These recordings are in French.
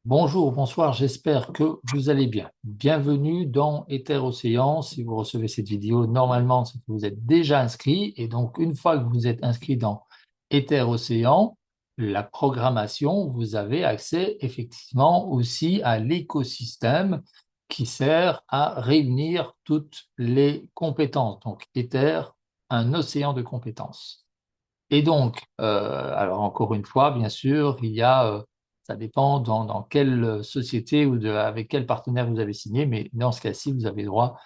Bonjour, bonsoir, j'espère que vous allez bien. Bienvenue dans Ether Océan. Si vous recevez cette vidéo, normalement, c'est que vous êtes déjà inscrit. Et donc, une fois que vous êtes inscrit dans Ether Océan, la programmation, vous avez accès effectivement aussi à l'écosystème qui sert à réunir toutes les compétences. Donc, Ether, un océan de compétences. Et donc, alors encore une fois, bien sûr, ça dépend dans quelle société ou avec quel partenaire vous avez signé, mais dans ce cas-ci, vous avez droit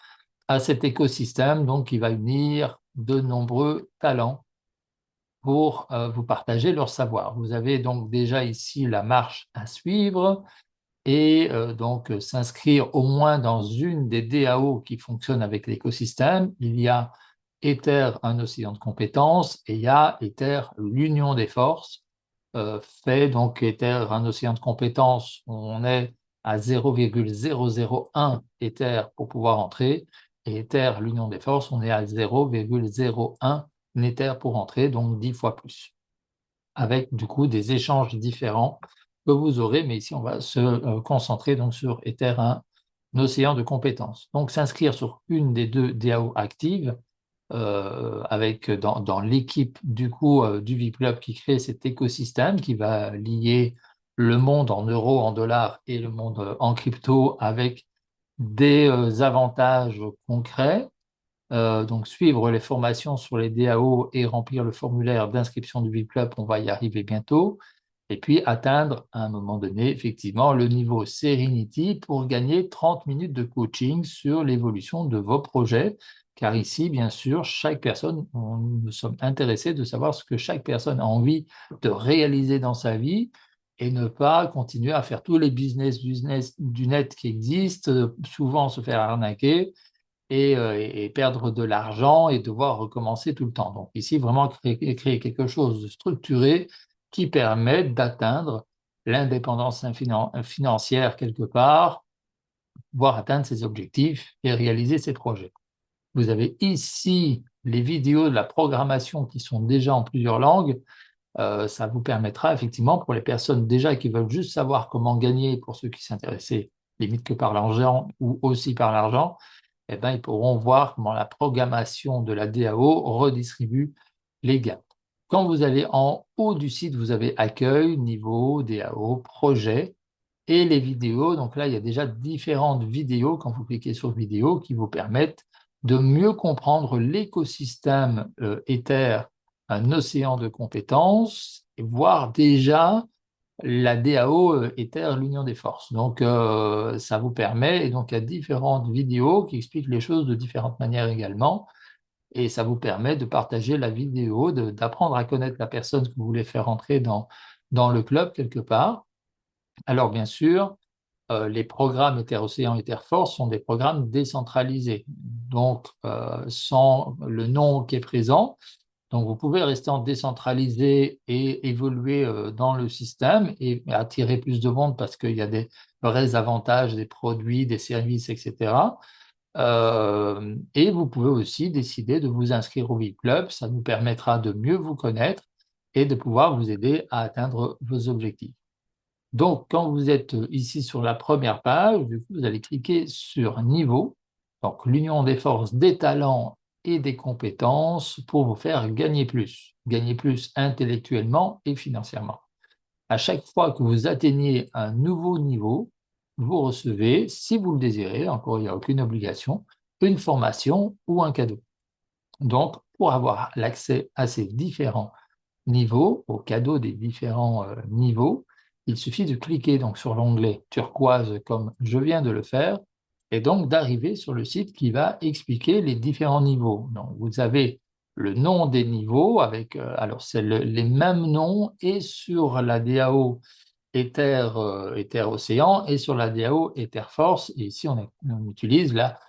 à cet écosystème, donc qui va unir de nombreux talents pour vous partager leur savoir. Vous avez donc déjà ici la marche à suivre et donc s'inscrire au moins dans une des DAO qui fonctionnent avec l'écosystème. Il y a Ether, un océan de compétences, et il y a Ether, l'union des forces. Fait donc Ether, un océan de compétences, on est à 0,001 Ether pour pouvoir entrer, et Ether, l'union des forces, on est à 0,01 Ether pour entrer, donc 10 fois plus, avec du coup des échanges différents que vous aurez, mais ici on va se concentrer donc sur Ether, un océan de compétences. Donc s'inscrire sur une des deux DAO actives, avec dans l'équipe du coup du VIP Club qui crée cet écosystème qui va lier le monde en euros, en dollars et le monde en crypto avec des avantages concrets. Donc suivre les formations sur les DAO et remplir le formulaire d'inscription du VIP Club, on va y arriver bientôt. Et puis atteindre à un moment donné, effectivement, le niveau Serenity pour gagner 30 minutes de coaching sur l'évolution de vos projets. Car ici, bien sûr, chaque personne, nous sommes intéressés de savoir ce que chaque personne a envie de réaliser dans sa vie et ne pas continuer à faire tous les business du net qui existent, souvent se faire arnaquer et perdre de l'argent et devoir recommencer tout le temps. Donc ici, vraiment créer quelque chose de structuré qui permette d'atteindre l'indépendance financière quelque part, voire atteindre ses objectifs et réaliser ses projets. Vous avez ici les vidéos de la programmation qui sont déjà en plusieurs langues. Ça vous permettra effectivement pour les personnes déjà qui veulent juste savoir comment gagner, pour ceux qui s'intéressaient limite que par l'argent ou aussi par l'argent, eh ben, ils pourront voir comment la programmation de la DAO redistribue les gains. Quand vous allez en haut du site, vous avez accueil, niveau, DAO, projet et les vidéos. Donc là, il y a déjà différentes vidéos, quand vous cliquez sur vidéo, qui vous permettent de mieux comprendre l'écosystème Ether, un océan de compétences, et voir déjà la DAO Ether, l'union des forces. Donc, ça vous permet, et donc il y a différentes vidéos qui expliquent les choses de différentes manières également, et ça vous permet de partager la vidéo, d'apprendre à connaître la personne que vous voulez faire entrer dans le club quelque part. Alors, bien sûr, les programmes Ether-Océan, Ether-Force sont des programmes décentralisés, donc sans le nom qui est présent. Donc, vous pouvez rester en décentralisé et évoluer dans le système et attirer plus de monde parce qu'il y a des vrais avantages, des produits, des services, etc. Et vous pouvez aussi décider de vous inscrire au VIP Club. Ça nous permettra de mieux vous connaître et de pouvoir vous aider à atteindre vos objectifs. Donc, quand vous êtes ici sur la première page, du coup, vous allez cliquer sur Niveau, donc l'union des forces, des talents et des compétences pour vous faire gagner plus intellectuellement et financièrement. À chaque fois que vous atteignez un nouveau niveau, vous recevez, si vous le désirez, encore il n'y a aucune obligation, une formation ou un cadeau. Donc, pour avoir l'accès à ces différents niveaux, aux cadeaux des différents niveaux, il suffit de cliquer donc sur l'onglet turquoise comme je viens de le faire et donc d'arriver sur le site qui va expliquer les différents niveaux. Donc, vous avez le nom des niveaux avec, alors c'est les mêmes noms et sur la DAO Ether, Ether Océan et sur la DAO Ether Force. Et ici, on utilise la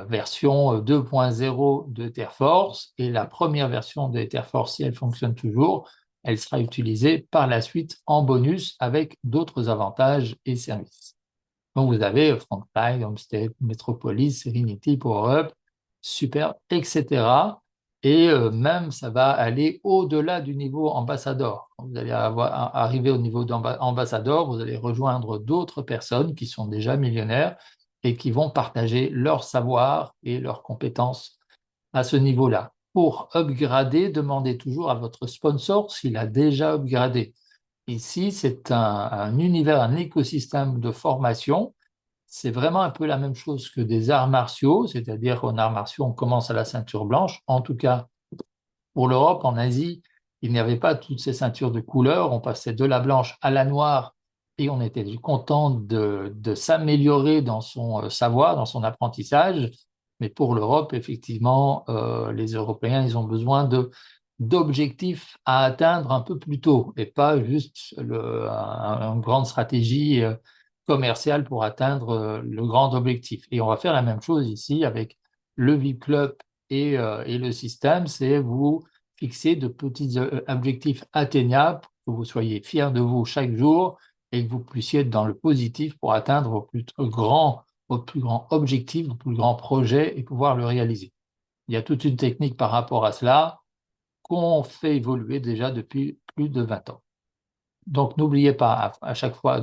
version 2.0 de Terforce et la première version de Terforce, si elle fonctionne toujours, elle sera utilisée par la suite en bonus avec d'autres avantages et services. Donc vous avez Frontline, Homestead, Metropolis, Serenity, PowerUp, Super, etc. Et même, ça va aller au-delà du niveau ambassadeur. Quand vous allez arriver au niveau d'ambassadeur, vous allez rejoindre d'autres personnes qui sont déjà millionnaires et qui vont partager leur savoir et leurs compétences à ce niveau-là. Pour upgrader, demandez toujours à votre sponsor s'il a déjà upgradé. Ici, c'est un univers, un écosystème de formation. C'est vraiment un peu la même chose que des arts martiaux, c'est-à-dire qu'en arts martiaux, on commence à la ceinture blanche. En tout cas, pour l'Europe, en Asie, il n'y avait pas toutes ces ceintures de couleur. On passait de la blanche à la noire et on était content de s'améliorer dans son savoir, dans son apprentissage. Mais pour l'Europe, effectivement, les Européens, ils ont besoin d'objectifs à atteindre un peu plus tôt et pas juste une grande stratégie commerciale pour atteindre le grand objectif. Et on va faire la même chose ici avec le VIP Club et le système, c'est vous fixer de petits objectifs atteignables, que vous soyez fiers de vous chaque jour et que vous puissiez être dans le positif pour atteindre vos plus grands objectifs, vos plus grands projets et pouvoir le réaliser. Il y a toute une technique par rapport à cela qu'on fait évoluer déjà depuis plus de 20 ans. Donc, n'oubliez pas à chaque fois,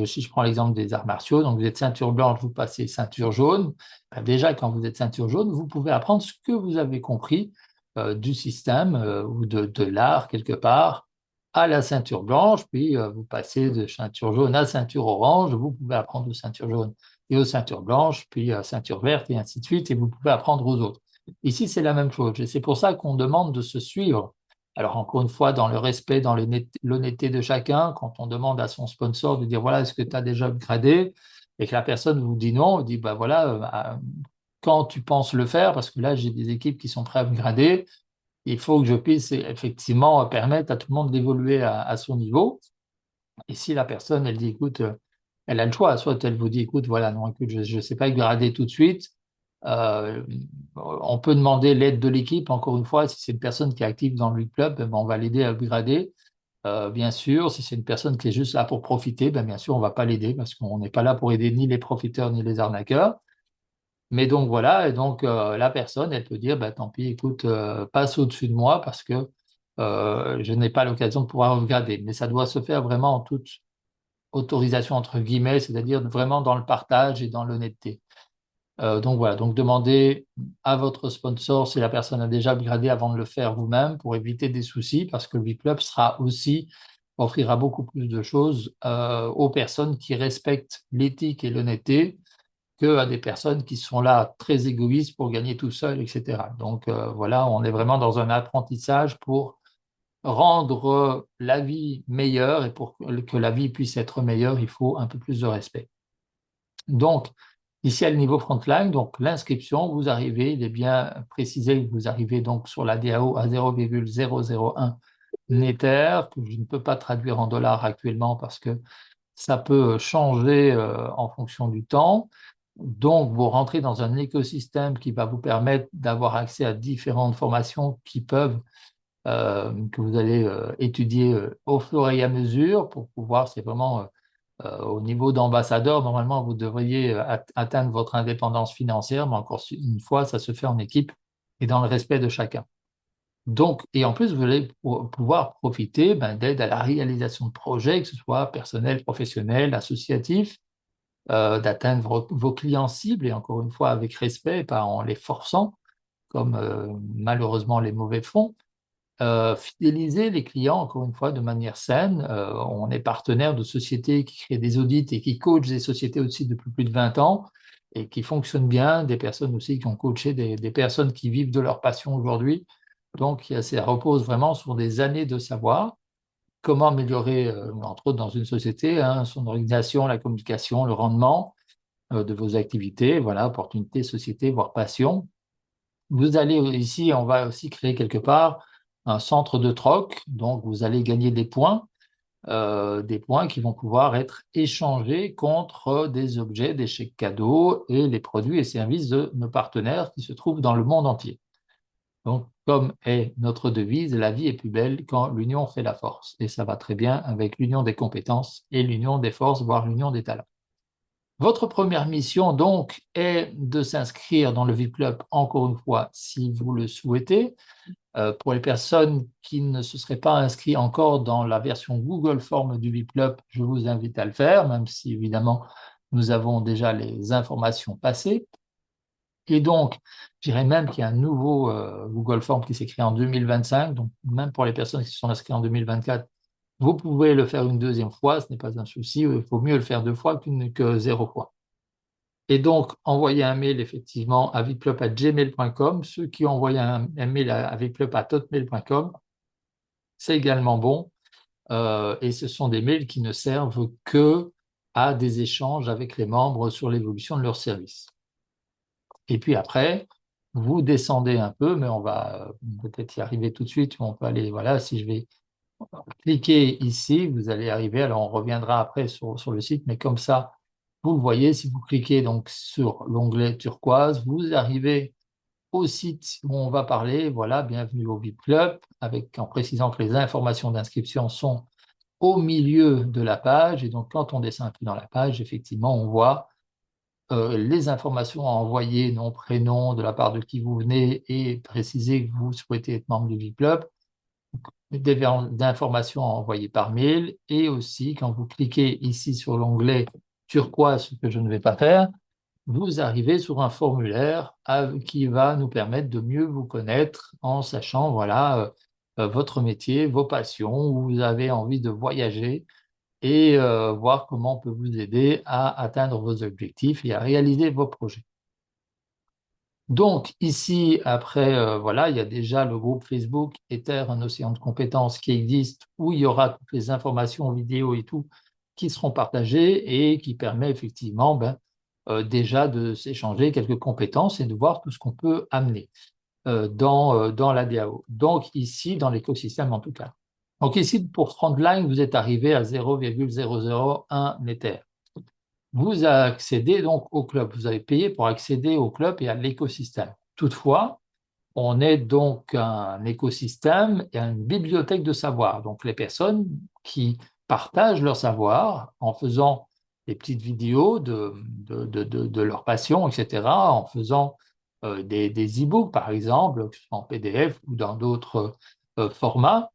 si je prends l'exemple des arts martiaux, donc vous êtes ceinture blanche, vous passez ceinture jaune. Ben déjà, quand vous êtes ceinture jaune, vous pouvez apprendre ce que vous avez compris du système ou de l'art quelque part à la ceinture blanche, puis vous passez de ceinture jaune à ceinture orange, vous pouvez apprendre aux ceintures jaunes et aux ceintures blanches, puis ceinture verte et ainsi de suite, et vous pouvez apprendre aux autres. Ici, c'est la même chose, et c'est pour ça qu'on demande de se suivre. Alors, encore une fois, dans le respect, dans l'honnêteté de chacun, quand on demande à son sponsor de dire, voilà, est-ce que tu as déjà upgradé? Et que la personne vous dit non, on dit, bah voilà, quand tu penses le faire, parce que là, j'ai des équipes qui sont prêtes à upgrader, il faut que je puisse effectivement permettre à tout le monde d'évoluer à son niveau. Et si la personne, elle dit, écoute, elle a le choix, soit elle vous dit, écoute, voilà, non, écoute, je ne sais pas upgrader tout de suite, euh, on peut demander l'aide de l'équipe. Encore une fois, si c'est une personne qui est active dans le club, ben, on va l'aider à upgrader. Bien sûr, si c'est une personne qui est juste là pour profiter, ben, bien sûr, on ne va pas l'aider parce qu'on n'est pas là pour aider ni les profiteurs ni les arnaqueurs. Mais donc voilà, et donc la personne, elle peut dire, ben, tant pis, écoute, passe au-dessus de moi parce que je n'ai pas l'occasion de pouvoir upgrader. Mais ça doit se faire vraiment en toute autorisation entre guillemets, c'est-à-dire vraiment dans le partage et dans l'honnêteté. Donc voilà, donc demandez à votre sponsor si la personne a déjà upgradé avant de le faire vous-même pour éviter des soucis parce que le V-Club sera aussi, offrira beaucoup plus de choses aux personnes qui respectent l'éthique et l'honnêteté que à des personnes qui sont là très égoïstes pour gagner tout seul, etc. Donc voilà, on est vraiment dans un apprentissage pour rendre la vie meilleure et pour que la vie puisse être meilleure, il faut un peu plus de respect. Donc, ici à le niveau frontline, donc l'inscription, vous arrivez, il est bien précisé que vous arrivez donc sur la DAO à 0,001 Nether, que je ne peux pas traduire en dollars actuellement parce que ça peut changer en fonction du temps. Donc, vous rentrez dans un écosystème qui va vous permettre d'avoir accès à différentes formations que vous allez étudier au fur et à mesure pour pouvoir, c'est vraiment au niveau d'ambassadeur, normalement, vous devriez atteindre votre indépendance financière, mais encore une fois, ça se fait en équipe et dans le respect de chacun. Donc, et en plus, vous allez pouvoir profiter d'aide à la réalisation de projets, que ce soit personnel, professionnel, associatif, d'atteindre vos clients cibles, et encore une fois, avec respect, pas en les forçant, comme malheureusement les mauvais font. Fidéliser les clients, encore une fois, de manière saine. On est partenaire de sociétés qui créent des audits et qui coachent des sociétés aussi depuis plus de 20 ans et qui fonctionnent bien, des personnes aussi qui ont coaché des personnes qui vivent de leur passion aujourd'hui. Donc, ça repose vraiment sur des années de savoir comment améliorer, entre autres dans une société, hein, son organisation, la communication, le rendement de vos activités, voilà, opportunités, société, voire passion. Vous allez ici, on va aussi créer quelque part un centre de troc, donc vous allez gagner des points qui vont pouvoir être échangés contre des objets, des chèques cadeaux et les produits et services de nos partenaires qui se trouvent dans le monde entier. Donc, comme est notre devise, la vie est plus belle quand l'union fait la force. Et ça va très bien avec l'union des compétences et l'union des forces, voire l'union des talents. Votre première mission, donc, est de s'inscrire dans le VIP Club, encore une fois, si vous le souhaitez. Pour les personnes qui ne se seraient pas inscrites encore dans la version Google Form du VIP Club, je vous invite à le faire, même si, évidemment, nous avons déjà les informations passées. Et donc, je dirais même qu'il y a un nouveau Google Form qui s'est créé en 2025. Donc, même pour les personnes qui se sont inscrites en 2024, vous pouvez le faire une deuxième fois, ce n'est pas un souci. Il faut mieux le faire deux fois que zéro fois. Et donc, envoyer un mail effectivement à vipclub@gmail.com. Ceux qui ont envoyé un mail à vipclub@hotmail.com, c'est également bon. Et ce sont des mails qui ne servent que à des échanges avec les membres sur l'évolution de leur service. Et puis après, vous descendez un peu, mais on va peut-être y arriver tout de suite. On peut aller, voilà, si je vais cliquer ici, vous allez arriver. Alors, on reviendra après sur le site, mais comme ça, vous le voyez, si vous cliquez donc sur l'onglet turquoise, vous arrivez au site où on va parler. Voilà, bienvenue au VIP Club, en précisant que les informations d'inscription sont au milieu de la page. Et donc, quand on descend un peu dans la page, effectivement, on voit les informations à envoyer, nom, prénom, de la part de qui vous venez, et préciser que vous souhaitez être membre du VIP Club, d'informations à envoyer par mail, et aussi quand vous cliquez ici sur l'onglet turquoise, ce que je ne vais pas faire, vous arrivez sur un formulaire qui va nous permettre de mieux vous connaître en sachant, voilà, votre métier, vos passions, où vous avez envie de voyager, et voir comment on peut vous aider à atteindre vos objectifs et à réaliser vos projets. Donc ici, après, voilà, il y a déjà le groupe Facebook Ether, un océan de compétences qui existe, où il y aura toutes les informations vidéo et tout qui seront partagées et qui permet effectivement déjà de s'échanger quelques compétences et de voir tout ce qu'on peut amener dans la DAO. Donc ici, dans l'écosystème en tout cas. Donc ici, pour Frontline, vous êtes arrivé à 0,001 Ether. Vous accédez donc au club. Vous avez payé pour accéder au club et à l'écosystème. Toutefois, on est donc un écosystème et une bibliothèque de savoir. Donc les personnes qui partagent leur savoir en faisant des petites vidéos de leur passion, etc., en faisant des e-books, par exemple, que ce soit en PDF ou dans d'autres formats,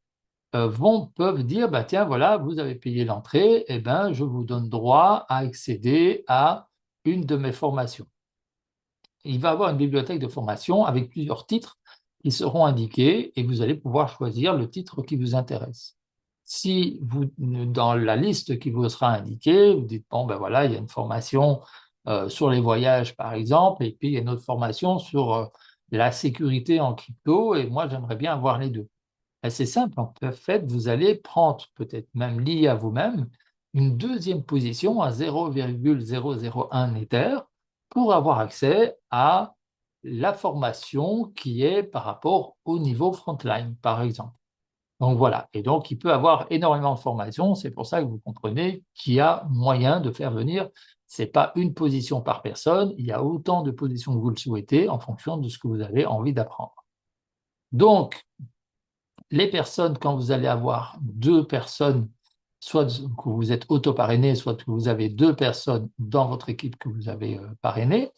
peuvent dire, bah, tiens, voilà, vous avez payé l'entrée, et ben, je vous donne droit à accéder à une de mes formations. Il va y avoir une bibliothèque de formation avec plusieurs titres qui seront indiqués et vous allez pouvoir choisir le titre qui vous intéresse. Si vous, dans la liste qui vous sera indiquée, vous dites, bon, ben voilà, il y a une formation sur les voyages, par exemple, et puis il y a une autre formation sur la sécurité en crypto, et moi, j'aimerais bien avoir les deux. C'est simple, en fait, vous allez prendre, peut-être même lié à vous-même, une deuxième position à 0,001 Ether pour avoir accès à la formation qui est par rapport au niveau frontline, par exemple. Donc voilà, et donc il peut avoir énormément de formations, c'est pour ça que vous comprenez qu'il y a moyen de faire venir, ce n'est pas une position par personne, il y a autant de positions que vous le souhaitez en fonction de ce que vous avez envie d'apprendre. Donc, les personnes, quand vous allez avoir deux personnes, soit que vous êtes auto-parrainé, soit que vous avez deux personnes dans votre équipe que vous avez parrainées,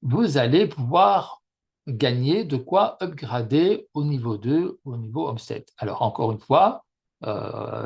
vous allez pouvoir gagner de quoi upgrader au niveau 2, au niveau Homestead. Alors, encore une fois,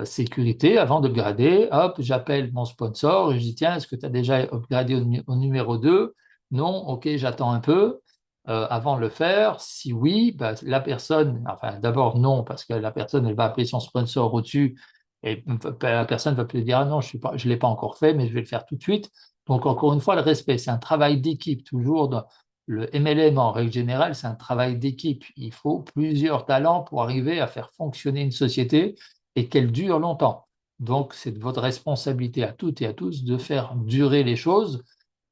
sécurité, avant d'upgrader, hop, j'appelle mon sponsor et je dis, tiens, est-ce que tu as déjà upgradé au numéro 2? Non, ok, j'attends un peu. Avant de le faire, si oui, bah, la personne, enfin d'abord non, parce que la personne, elle va appeler son sponsor au-dessus et la personne va peut-être dire, ah non, je ne l'ai pas encore fait, mais je vais le faire tout de suite. Donc, encore une fois, le respect, c'est un travail d'équipe, toujours dans le MLM en règle générale, c'est un travail d'équipe. Il faut plusieurs talents pour arriver à faire fonctionner une société et qu'elle dure longtemps. Donc, c'est de votre responsabilité à toutes et à tous de faire durer les choses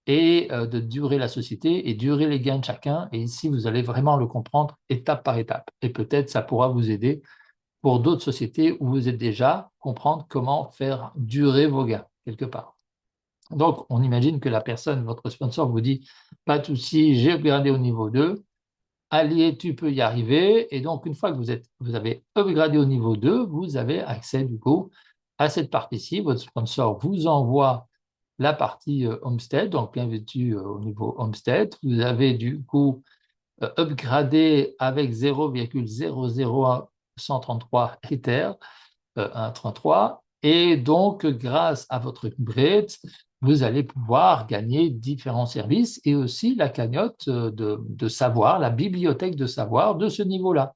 et de durer la société et durer les gains de chacun. Et ici, vous allez vraiment le comprendre étape par étape. Et peut-être ça pourra vous aider pour d'autres sociétés où vous êtes déjà, comprendre comment faire durer vos gains quelque part. Donc, on imagine que la personne, votre sponsor, vous dit, pas de souci, j'ai upgradé au niveau 2, allez, tu peux y arriver. Et donc, une fois que vous avez upgradé au niveau 2, vous avez accès du coup à cette partie-ci. Votre sponsor vous envoie la partie Homestead, donc bien vêtu au niveau Homestead. Vous avez du coup upgradé avec 0,00133 Ether, 1,33. Et donc, grâce à votre upgrade, vous allez pouvoir gagner différents services et aussi la cagnotte de savoir, la bibliothèque de savoir de ce niveau-là.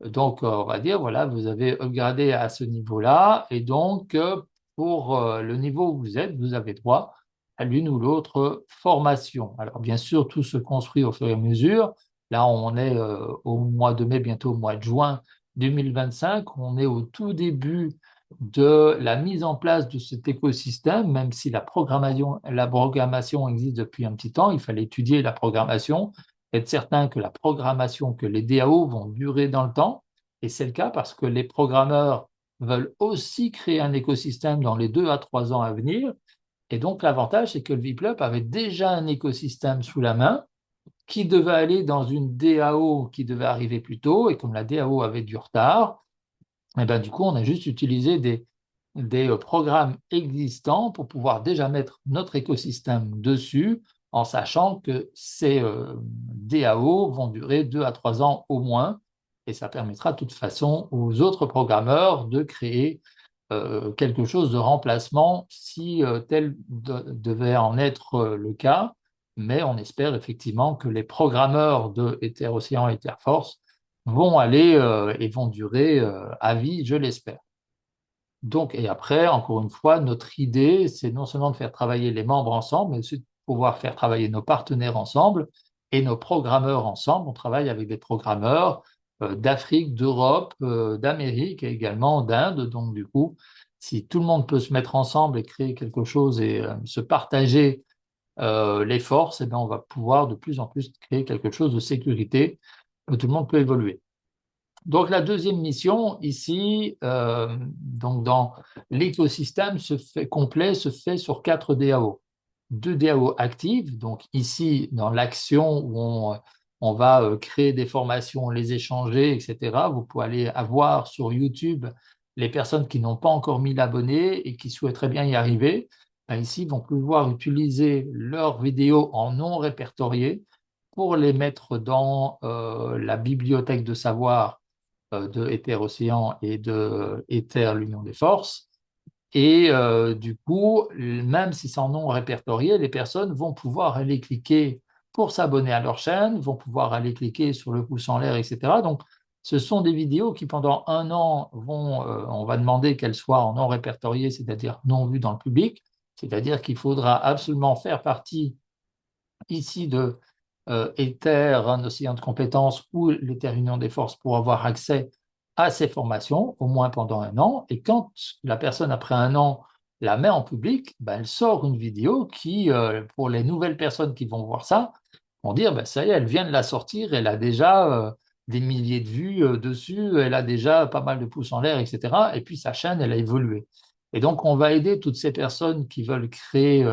Donc, on va dire, voilà, vous avez upgradé à ce niveau-là et donc, pour le niveau où vous êtes, vous avez droit à l'une ou l'autre formation. Alors, bien sûr, tout se construit au fur et à mesure. Là, on est au mois de mai, bientôt au mois de juin 2025. On est au tout début de la mise en place de cet écosystème, même si la programmation existe depuis un petit temps. Il fallait étudier la programmation, être certain que la programmation, que les DAO vont durer dans le temps. Et c'est le cas parce que les programmeurs veulent aussi créer un écosystème dans les 2 à 3 ans à venir. Et donc, l'avantage, c'est que le VPLUP avait déjà un écosystème sous la main qui devait aller dans une DAO qui devait arriver plus tôt. Et comme la DAO avait du retard, et ben, du coup, on a juste utilisé des programmes existants pour pouvoir déjà mettre notre écosystème dessus en sachant que ces DAO vont durer 2 à 3 ans au moins. Et ça permettra de toute façon aux autres programmeurs de créer quelque chose de remplacement si tel devait en être le cas. Mais on espère effectivement que les programmeurs de Ether Océan et Ether Force vont aller et vont durer à vie, je l'espère. Donc, et après, encore une fois, notre idée, c'est non seulement de faire travailler les membres ensemble, mais aussi de pouvoir faire travailler nos partenaires ensemble et nos programmeurs ensemble. On travaille avec des programmeurs d'Afrique, d'Europe, d'Amérique et également d'Inde. Donc, du coup, si tout le monde peut se mettre ensemble et créer quelque chose et se partager les forces, eh bien, on va pouvoir de plus en plus créer quelque chose de sécurité où tout le monde peut évoluer. Donc, la deuxième mission ici, donc dans l'écosystème complet, se fait sur 4 DAO. 2 DAO actives, donc ici, dans l'action où on va créer des formations, les échanger, etc. Vous pouvez aller voir sur YouTube les personnes qui n'ont pas encore mis l'abonné et qui souhaiteraient bien y arriver. Ben, ici, vont pouvoir utiliser leurs vidéos en non répertorié pour les mettre dans la bibliothèque de savoir de Ether Océan et de Ether l'Union des Forces. Et du coup, même si c'est en non répertorié, les personnes vont pouvoir aller cliquer pour s'abonner à leur chaîne, vont pouvoir aller cliquer sur le pouce en l'air, etc. Donc, ce sont des vidéos qui, pendant un an, on va demander qu'elles soient en non répertorié, c'est-à-dire non vues dans le public, c'est-à-dire qu'il faudra absolument faire partie ici de Ether, un océan de compétences ou l'Ether Union des Forces pour avoir accès à ces formations, au moins pendant un an. Et quand la personne, après un an, la met en public, ben, elle sort une vidéo qui, pour les nouvelles personnes qui vont voir ça, vont dire, ben, ça y est, elle vient de la sortir, elle a déjà des milliers de vues dessus, elle a déjà pas mal de pouces en l'air, etc. Et puis sa chaîne, elle a évolué. Et donc, on va aider toutes ces personnes qui veulent créer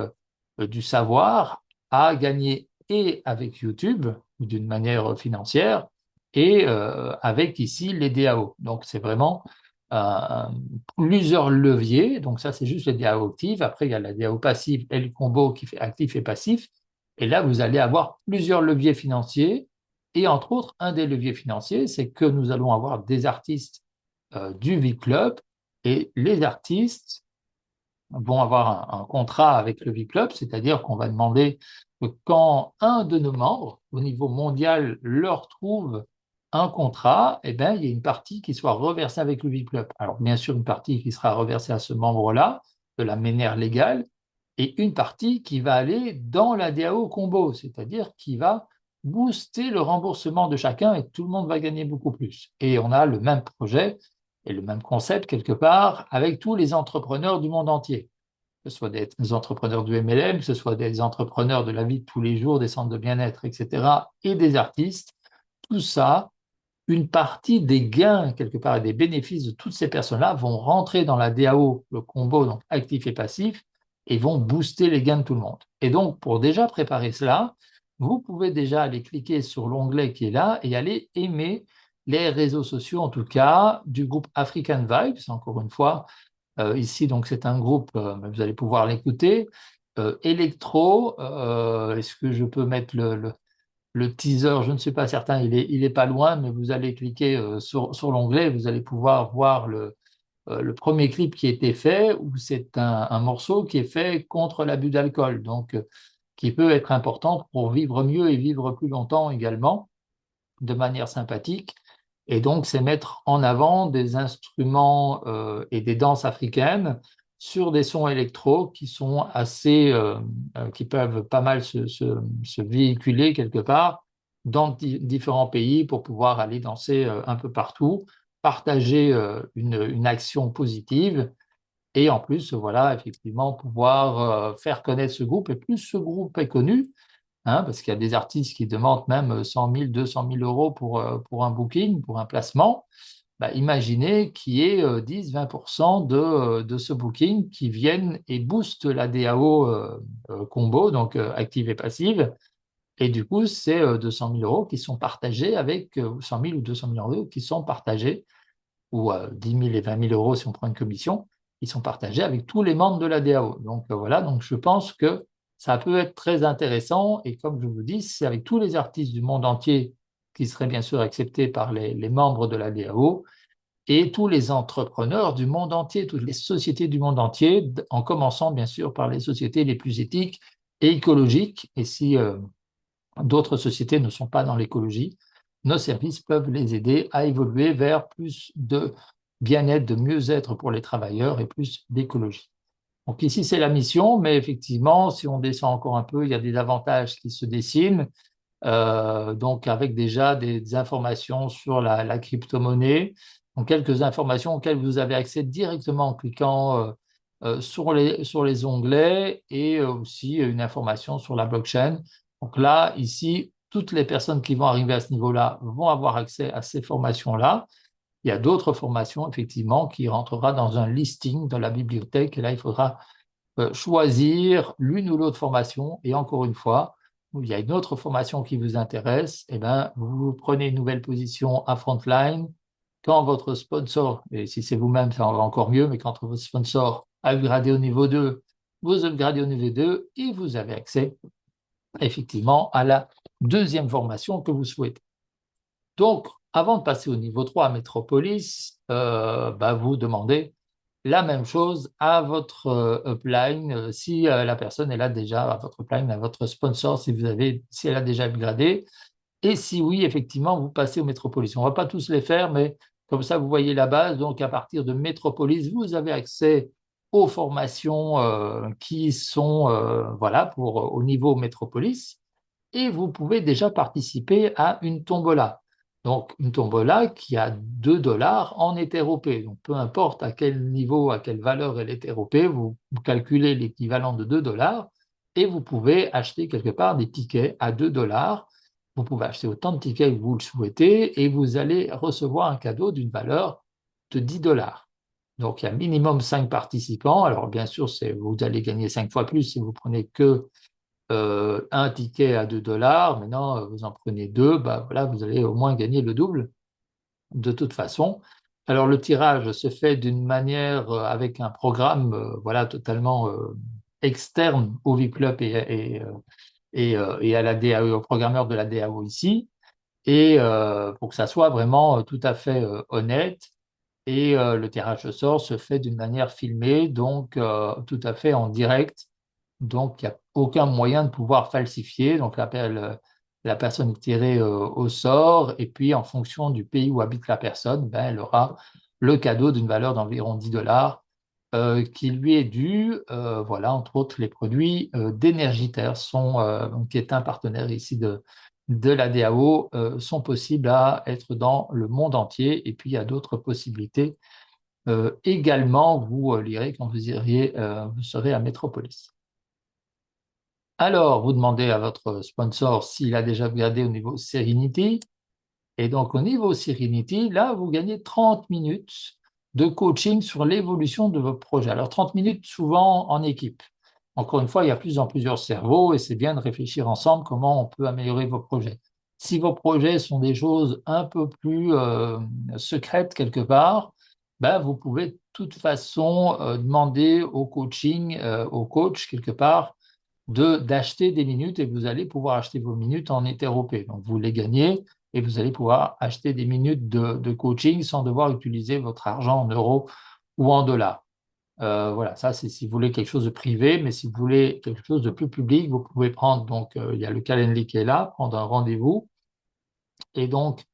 du savoir à gagner et avec YouTube d'une manière financière et avec ici les DAO. Donc, c'est vraiment euh, plusieurs leviers. Donc, ça, c'est juste les DAO actives. Après, il y a la DAO passive et le combo qui fait actif et passif. Et là, vous allez avoir plusieurs leviers financiers. Et entre autres, un des leviers financiers, c'est que nous allons avoir des artistes du V-Club et les artistes vont avoir un contrat avec le V-Club, c'est-à-dire qu'on va demander que quand un de nos membres, au niveau mondial, leur trouve un contrat, eh bien, il y a une partie qui soit reversée avec le V-Club. Alors, bien sûr, une partie qui sera reversée à ce membre-là, de la manière légale, et une partie qui va aller dans la DAO combo, c'est-à-dire qui va booster le remboursement de chacun et tout le monde va gagner beaucoup plus. Et on a le même projet et le même concept quelque part avec tous les entrepreneurs du monde entier, que ce soit des entrepreneurs du MLM, que ce soit des entrepreneurs de la vie de tous les jours, des centres de bien-être, etc., et des artistes. Tout ça, une partie des gains quelque part et des bénéfices de toutes ces personnes-là vont rentrer dans la DAO, le combo, donc actif et passif, et vont booster les gains de tout le monde. Et donc, pour déjà préparer cela, vous pouvez déjà aller cliquer sur l'onglet qui est là et aller aimer les réseaux sociaux, en tout cas, du groupe African Vibes. Encore une fois, ici, donc, c'est un groupe, vous allez pouvoir l'écouter, électro. Est-ce que je peux mettre le teaser? Je ne suis pas certain, il est pas loin, mais vous allez cliquer sur l'onglet, vous allez pouvoir voir le premier clip qui a été fait, où c'est un morceau qui est fait contre l'abus d'alcool, donc qui peut être important pour vivre mieux et vivre plus longtemps également, de manière sympathique. Et donc, c'est mettre en avant des instruments et des danses africaines sur des sons électro qui sont qui peuvent pas mal se véhiculer quelque part dans différents pays pour pouvoir aller danser un peu partout, partager une action positive et en plus, voilà, effectivement, pouvoir faire connaître ce groupe. Et plus ce groupe est connu, hein, parce qu'il y a des artistes qui demandent même 100 000, 200 000 euros pour un booking, pour un placement. Bah, imaginez qu'il y ait 10-20% de ce booking qui viennent et boostent la DAO combo, donc active et passive. Et du coup, c'est 200 000 euros qui sont partagés avec 100 000 ou 200 000 euros qui sont partagés, ou 10 000 et 20 000 euros si on prend une commission, qui sont partagés avec tous les membres de la DAO. Donc voilà, donc je pense que ça peut être très intéressant. Et comme je vous dis, c'est avec tous les artistes du monde entier qui seraient bien sûr acceptés par les membres de la DAO et tous les entrepreneurs du monde entier, toutes les sociétés du monde entier, en commençant bien sûr par les sociétés les plus éthiques et écologiques. Et si d'autres sociétés ne sont pas dans l'écologie, nos services peuvent les aider à évoluer vers plus de bien-être, de mieux-être pour les travailleurs et plus d'écologie. Donc ici, c'est la mission, mais effectivement, si on descend encore un peu, il y a des avantages qui se dessinent. Donc avec déjà des informations sur la crypto-monnaie, donc quelques informations auxquelles vous avez accès directement en cliquant sur les onglets et aussi une information sur la blockchain. Donc là, ici, toutes les personnes qui vont arriver à ce niveau-là vont avoir accès à ces formations-là. Il y a d'autres formations, effectivement, qui rentrera dans un listing de la bibliothèque. Et là, il faudra choisir l'une ou l'autre formation. Et encore une fois, il y a une autre formation qui vous intéresse, eh ben, vous prenez une nouvelle position à Frontline. Quand votre sponsor, et si c'est vous-même, ça va encore mieux, mais quand votre sponsor a upgradé au niveau 2, vous upgradez au niveau 2 et vous avez accès effectivement à la deuxième formation que vous souhaitez. Donc, avant de passer au niveau 3 à Metropolis, bah, vous demandez la même chose à votre upline, si la personne est là déjà, à votre upline, à votre sponsor, si elle a déjà upgradé. Et si oui, effectivement, vous passez au Metropolis. On ne va pas tous les faire, mais comme ça, vous voyez la base. Donc, à partir de Metropolis, vous avez accès aux formations qui sont voilà, au niveau Metropolis et vous pouvez déjà participer à une tombola. Donc, une tombola qui a 2 dollars en Ether/OP. Donc, peu importe à quel niveau, à quelle valeur est l'Ether/OP, vous calculez l'équivalent de 2 dollars et vous pouvez acheter quelque part des tickets à 2 dollars. Vous pouvez acheter autant de tickets que vous le souhaitez et vous allez recevoir un cadeau d'une valeur de 10 dollars. Donc, il y a minimum 5 participants. Alors, bien sûr, vous allez gagner 5 fois plus si vous prenez que un ticket à 2 dollars. Maintenant, vous en prenez deux, bah, voilà, vous allez au moins gagner le double de toute façon. Alors, le tirage se fait d'une manière avec un programme voilà, totalement externe au VIP-Club et à la DAO, au programmeur de la DAO ici, et pour que ça soit vraiment tout à fait honnête. Et le tirage au sort se fait d'une manière filmée, donc tout à fait en direct. Donc, il n'y a aucun moyen de pouvoir falsifier. Donc, la personne est tirée au sort. Et puis, en fonction du pays où habite la personne, ben, elle aura le cadeau d'une valeur d'environ 10 dollars qui lui est dû. Voilà, entre autres, les produits d'Énergitaire, qui est un partenaire ici de la DAO, sont possibles à être dans le monde entier. Et puis, il y a d'autres possibilités également. Vous lirez quand vous serez à Metropolis. Alors, vous demandez à votre sponsor s'il a déjà regardé au niveau Serenity. Et donc, au niveau Serenity, là, vous gagnez 30 minutes de coaching sur l'évolution de votre projet. Alors, 30 minutes souvent en équipe. Encore une fois, il y a plusieurs cerveaux et c'est bien de réfléchir ensemble comment on peut améliorer vos projets. Si vos projets sont des choses un peu plus secrètes quelque part, ben, vous pouvez de toute façon demander au coach quelque part d'acheter des minutes et vous allez pouvoir acheter vos minutes en hétéropé. Donc, vous les gagnez et vous allez pouvoir acheter des minutes de coaching sans devoir utiliser votre argent en euros ou en dollars. Voilà, ça c'est si vous voulez quelque chose de privé, mais si vous voulez quelque chose de plus public, vous pouvez prendre, donc il y a le Calendly qui est là, prendre un rendez-vous et donc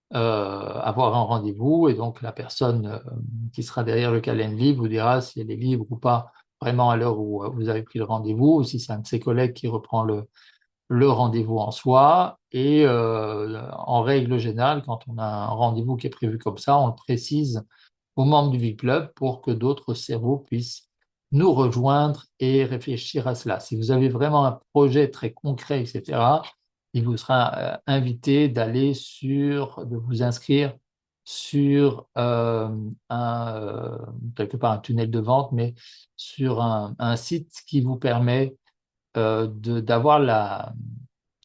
avoir un rendez-vous et donc la personne qui sera derrière le Calendly vous dira si elle est libre ou pas vraiment à l'heure où vous avez pris le rendez-vous, ou si c'est un de ses collègues qui reprend le rendez-vous en soi. Et en règle générale, quand on a un rendez-vous qui est prévu comme ça, on le précise aux membres du V-Club pour que d'autres cerveaux puissent nous rejoindre et réfléchir à cela. Si vous avez vraiment un projet très concret, etc., il vous sera invité de vous inscrire sur quelque part un tunnel de vente, mais sur un site qui vous permet d'avoir la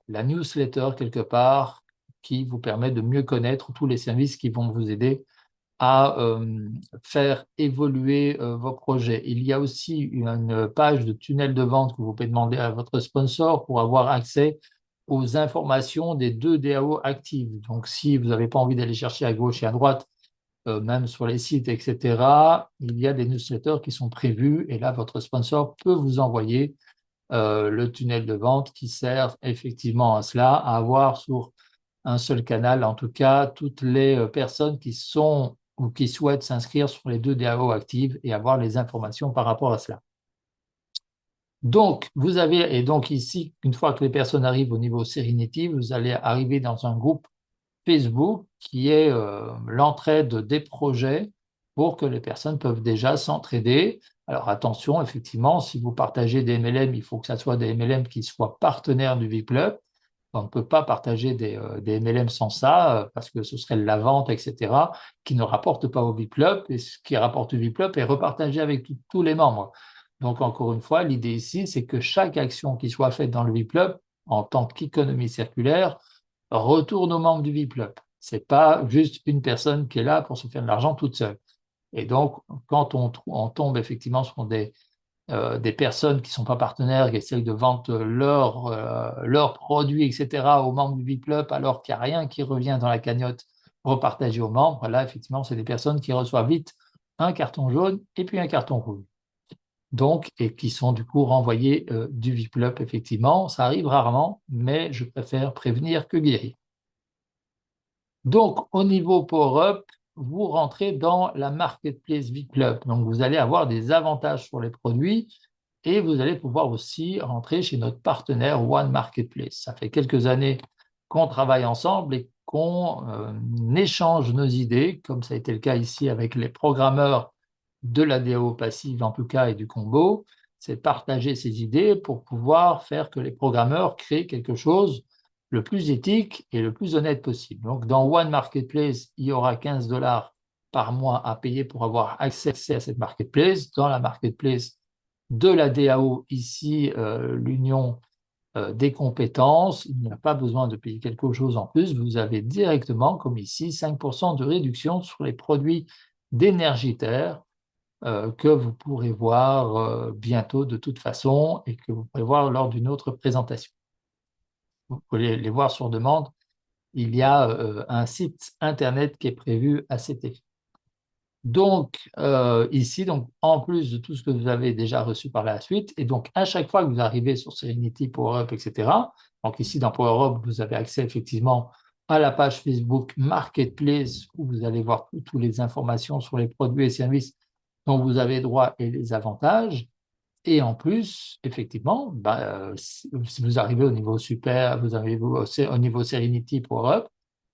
newsletter quelque part qui vous permet de mieux connaître tous les services qui vont vous aider à faire évoluer vos projets. Il y a aussi une page de tunnel de vente que vous pouvez demander à votre sponsor pour avoir accès aux informations des 2 DAO actives. Donc, si vous n'avez pas envie d'aller chercher à gauche et à droite, même sur les sites, etc., il y a des newsletters qui sont prévus et là, votre sponsor peut vous envoyer le tunnel de vente qui sert effectivement à cela, à avoir sur un seul canal, en tout cas, toutes les personnes qui sont ou qui souhaitent s'inscrire sur les 2 DAO actives et avoir les informations par rapport à cela. Donc, et donc ici, une fois que les personnes arrivent au niveau Serenity, vous allez arriver dans un groupe Facebook qui est l'entraide des projets pour que les personnes peuvent déjà s'entraider. Alors attention, effectivement, si vous partagez des MLM, il faut que ce soit des MLM qui soient partenaires du V-Club. On ne peut pas partager des MLM sans ça, parce que ce serait de la vente, etc., qui ne rapporte pas au V-Club, et ce qui rapporte au V-Club est repartagé avec tous les membres. Donc, encore une fois, l'idée ici, c'est que chaque action qui soit faite dans le V-Club, en tant qu'économie circulaire, retourne aux membres du V-Club. Ce n'est pas juste une personne qui est là pour se faire de l'argent toute seule. Et donc, quand on tombe effectivement sur des personnes qui ne sont pas partenaires, qui essayent de vendre leurs produits, etc., aux membres du V-Club, alors qu'il n'y a rien qui revient dans la cagnotte repartagée aux membres, là, effectivement, c'est des personnes qui reçoivent vite un carton jaune et puis un carton rouge. Donc, et qui sont du coup renvoyés du V-Club, effectivement. Ça arrive rarement, mais je préfère prévenir que guérir. Donc, au niveau Power Up, vous rentrez dans la Marketplace V-Club. Donc, vous allez avoir des avantages sur les produits et vous allez pouvoir aussi rentrer chez notre partenaire One Marketplace. Ça fait quelques années qu'on travaille ensemble et qu'on échange nos idées, comme ça a été le cas ici avec les programmeurs de la DAO passive en tout cas et du combo. C'est partager ces idées pour pouvoir faire que les programmeurs créent quelque chose le plus éthique et le plus honnête possible. Donc, dans One Marketplace, il y aura 15 dollars par mois à payer pour avoir accès à cette marketplace. Dans la marketplace de la DAO, ici, l'union des compétences, il n'y a pas besoin de payer quelque chose en plus. Vous avez directement, comme ici, 5% de réduction sur les produits d'énergie terre que vous pourrez voir bientôt de toute façon et que vous pourrez voir lors d'une autre présentation. Vous pouvez les voir sur demande. Il y a un site internet qui est prévu à cet effet. Donc, ici, donc, en plus de tout ce que vous avez déjà reçu par la suite, et donc à chaque fois que vous arrivez sur Serenity, PowerUp, etc., donc ici dans PowerUp, vous avez accès effectivement à la page Facebook Marketplace où vous allez voir toutes les informations sur les produits et services dont vous avez droit et les avantages. Et en plus, effectivement, si vous arrivez au niveau super, vous arrivez au niveau Serenity PowerUp,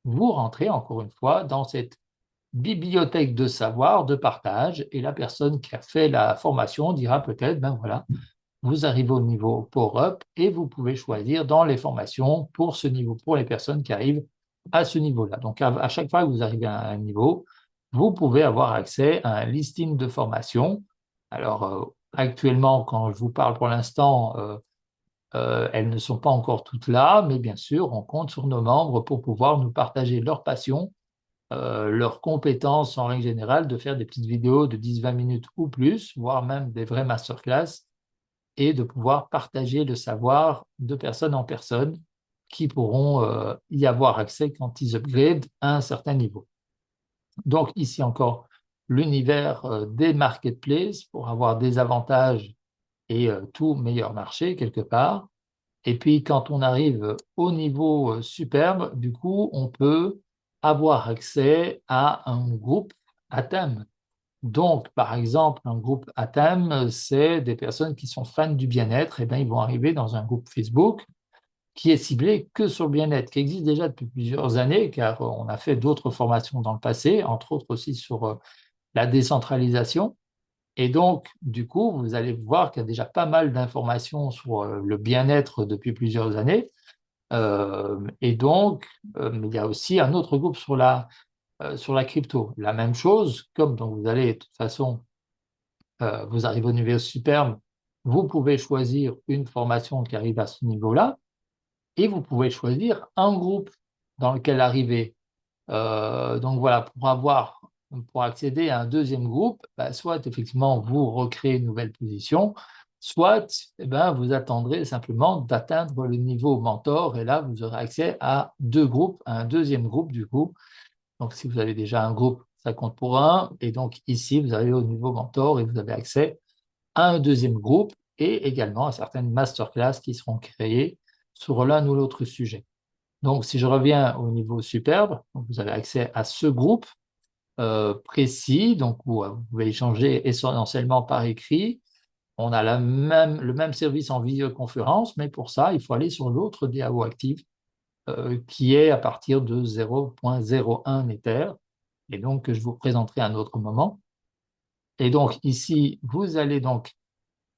vous rentrez encore une fois dans cette bibliothèque de savoir, de partage, et la personne qui a fait la formation dira peut-être, ben voilà, vous arrivez au niveau Power-Up et vous pouvez choisir dans les formations pour ce niveau, pour les personnes qui arrivent à ce niveau-là. Donc, à chaque fois que vous arrivez à un niveau, vous pouvez avoir accès à un listing de formations. Alors, actuellement, quand je vous parle pour l'instant, elles ne sont pas encore toutes là, mais bien sûr, on compte sur nos membres pour pouvoir nous partager leur passion, leurs compétences en règle générale, de faire des petites vidéos de 10-20 minutes ou plus, voire même des vraies masterclass et de pouvoir partager le savoir de personne en personne qui pourront y avoir accès quand ils upgradent à un certain niveau. Donc ici encore, l'univers des marketplaces pour avoir des avantages et tout meilleur marché quelque part. Et puis quand on arrive au niveau superbe, du coup, on peut avoir accès à un groupe à thème. Donc, par exemple, un groupe à thème, c'est des personnes qui sont fans du bien-être, et bien ils vont arriver dans un groupe Facebook qui est ciblé que sur le bien-être, qui existe déjà depuis plusieurs années, car on a fait d'autres formations dans le passé, entre autres aussi sur la décentralisation. Et donc, du coup, vous allez voir qu'il y a déjà pas mal d'informations sur le bien-être depuis plusieurs années. Et donc, il y a aussi un autre groupe sur la crypto. La même chose, comme donc vous allez de toute façon, vous arrivez au niveau superbe, vous pouvez choisir une formation qui arrive à ce niveau-là, et vous pouvez choisir un groupe dans lequel arriver. Donc voilà, pour accéder à un deuxième groupe, bah, soit effectivement vous recréez une nouvelle position, soit eh ben, vous attendrez simplement d'atteindre le niveau mentor et là vous aurez accès à deux groupes, à un deuxième groupe du coup. Donc si vous avez déjà un groupe, ça compte pour un. Et donc ici, vous arrivez au niveau mentor et vous avez accès à un deuxième groupe et également à certaines masterclass qui seront créées sur l'un ou l'autre sujet. Donc, si je reviens au niveau superbe, donc vous avez accès à ce groupe précis, donc où vous pouvez échanger essentiellement par écrit. On a le même service en visioconférence, mais pour ça, il faut aller sur l'autre DAO active qui est à partir de 0.01 Ether, et donc que je vous présenterai à un autre moment. Et donc ici, vous allez donc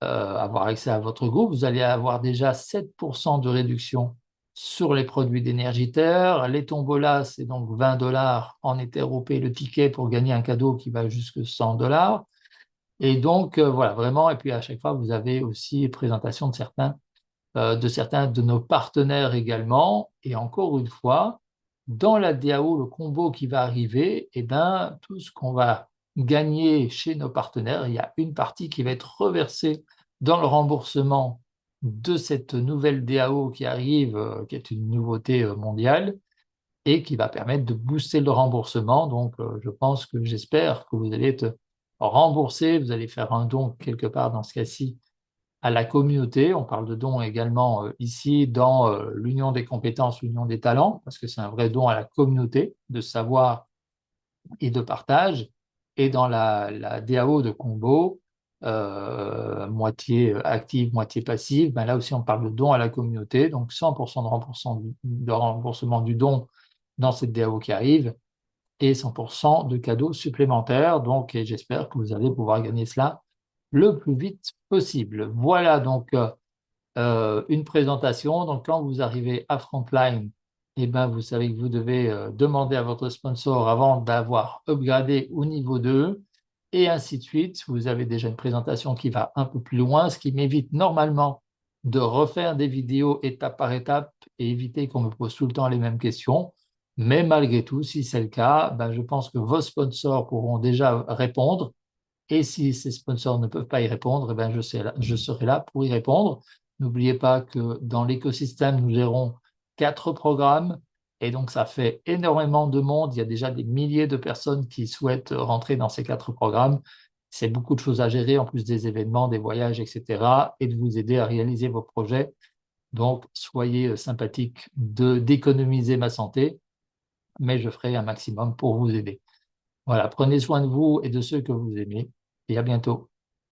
avoir accès à votre groupe, vous allez avoir déjà 7% de réduction sur les produits d'Energiter. Les tombolas, c'est donc 20 dollars en Ether-OP le ticket pour gagner un cadeau qui va jusqu'à 100 dollars. Et donc, voilà, vraiment. Et puis, à chaque fois, vous avez aussi présentation de certains de nos partenaires également. Et encore une fois, dans la DAO, le combo qui va arriver, eh ben, tout ce qu'on va gagner chez nos partenaires, il y a une partie qui va être reversée dans le remboursement de cette nouvelle DAO qui arrive, qui est une nouveauté mondiale et qui va permettre de booster le remboursement. Donc, je pense que j'espère que vous allez être remboursé, vous allez faire un don quelque part dans ce cas-ci à la communauté. On parle de dons également ici dans l'union des compétences, l'union des talents, parce que c'est un vrai don à la communauté de savoir et de partage. Et dans la DAO de combo, moitié active, moitié passive, ben là aussi on parle de don à la communauté, donc 100% de remboursement du don dans cette DAO qui arrive et 100% de cadeaux supplémentaires. Donc, et j'espère que vous allez pouvoir gagner cela le plus vite possible. Voilà donc une présentation. Donc, quand vous arrivez à Frontline, eh ben, vous savez que vous devez demander à votre sponsor avant d'avoir upgradé au niveau 2 et ainsi de suite. Vous avez déjà une présentation qui va un peu plus loin, ce qui m'évite normalement de refaire des vidéos étape par étape et éviter qu'on me pose tout le temps les mêmes questions. Mais malgré tout, si c'est le cas, ben, je pense que vos sponsors pourront déjà répondre. Et si ces sponsors ne peuvent pas y répondre, eh ben je serai là pour y répondre. N'oubliez pas que dans l'écosystème, nous gérons 4 programmes et donc ça fait énormément de monde. Il y a déjà des milliers de personnes qui souhaitent rentrer dans ces 4 programmes. C'est beaucoup de choses à gérer en plus des événements, des voyages, etc. et de vous aider à réaliser vos projets. Donc, soyez sympathiques d'économiser ma santé, mais je ferai un maximum pour vous aider. Voilà, prenez soin de vous et de ceux que vous aimez et à bientôt.